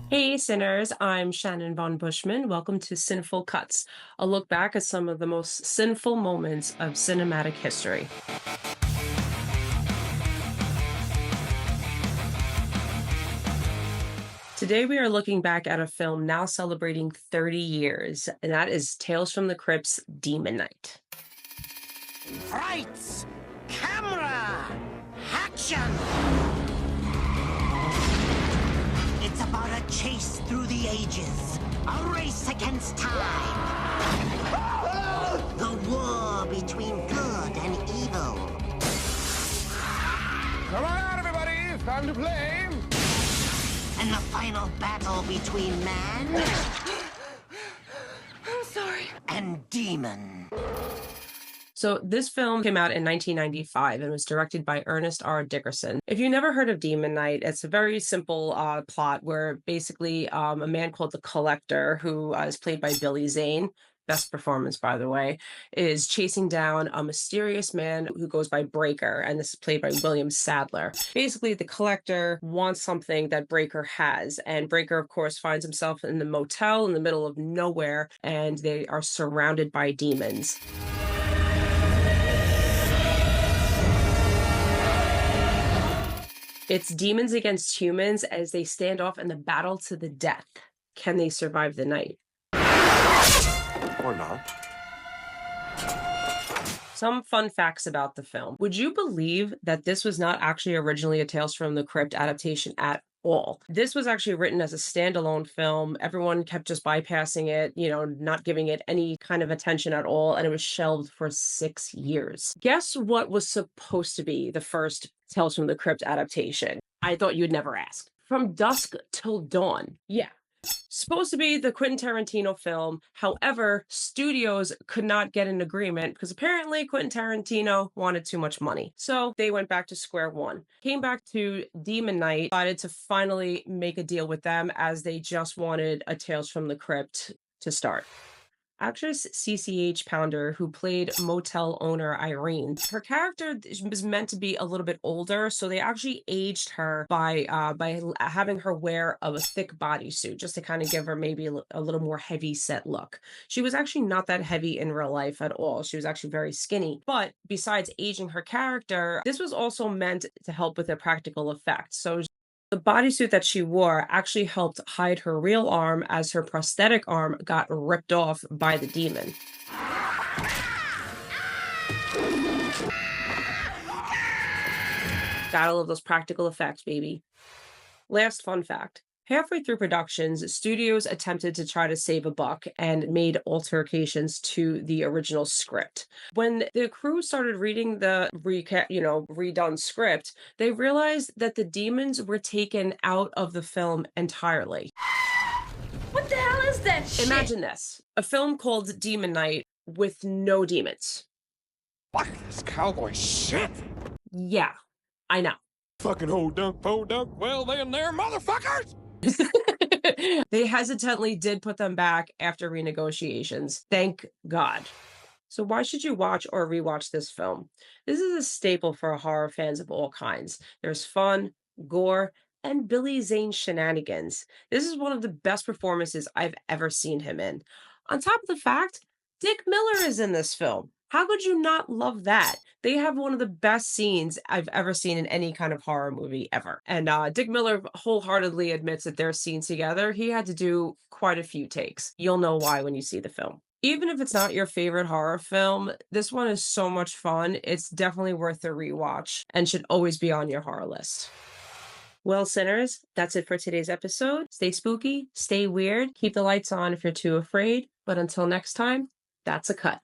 Hey, sinners, I'm Shannon von Bushman. Welcome to Sinful Cuts, a look back at some of the most sinful moments of cinematic history. Today, we are looking back at a film now celebrating 30 years, and that is Tales from the Crypt's Demon Knight. Frights! Camera! Action! It's about a chase through the ages. A race against time. The war between good and evil. Come on out, everybody! It's time to play! And the final battle between man I'm sorry. and demon. So this film came out in 1995 and was directed by Ernest R. Dickerson. If you never heard of Demon Knight, it's a very simple plot where basically a man called the Collector, who is played by Billy Zane, best performance by the way, is chasing down a mysterious man who goes by Breaker, and this is played by William Sadler. Basically, the Collector wants something that Breaker has, and Breaker, of course, finds himself in the motel in the middle of nowhere, and they are surrounded by demons. It's demons against humans as they stand off in the battle to the death. Can they survive the night? Or not. Some fun facts about the film. Would you believe that this was not actually originally a Tales from the Crypt adaptation at all? This was actually written as a standalone film. Everyone kept just bypassing it, not giving it any kind of attention at all, and it was shelved for 6 years. Guess what was supposed to be the first Tales from the Crypt adaptation? I thought you'd never ask. From Dusk Till Dawn. Yeah. Supposed to be the Quentin Tarantino film. However, studios could not get an agreement because apparently Quentin Tarantino wanted too much money. So they went back to square one. Came back to Demon Knight, decided to finally make a deal with them as they just wanted a Tales from the Crypt to start. Actress CCH Pounder, who played motel owner Irene, her character was meant to be a little bit older, so they actually aged her by having her wear a thick bodysuit just to kind of give her maybe a little more heavy set look. She was actually not that heavy in real life at all. She was actually very skinny. But besides aging her character, this was also meant to help with the practical effects. So the bodysuit that she wore actually helped hide her real arm as her prosthetic arm got ripped off by the demon. Gotta love those practical effects, baby. Last fun fact. Halfway through productions, studios attempted to try to save a buck and made alterations to the original script. When the crew started reading the redone script, they realized that the demons were taken out of the film entirely. What the hell is that shit? Imagine this, a film called Demon Knight with no demons. Fuck this cowboy shit! Yeah, I know. Fucking ho dunk, po dunk, well then there, motherfuckers! They hesitantly did put them back after renegotiations. Thank God. So why should you watch or rewatch this film? This is a staple for horror fans of all kinds. There's fun, gore, and Billy Zane shenanigans. This is one of the best performances I've ever seen him in. On top of the fact, Dick Miller is in this film. How could you not love that? They have one of the best scenes I've ever seen in any kind of horror movie ever. And Dick Miller wholeheartedly admits that their scenes together, he had to do quite a few takes. You'll know why when you see the film. Even if it's not your favorite horror film, this one is so much fun. It's definitely worth a rewatch and should always be on your horror list. Well, sinners, that's it for today's episode. Stay spooky, stay weird, keep the lights on if you're too afraid. But until next time, that's a cut.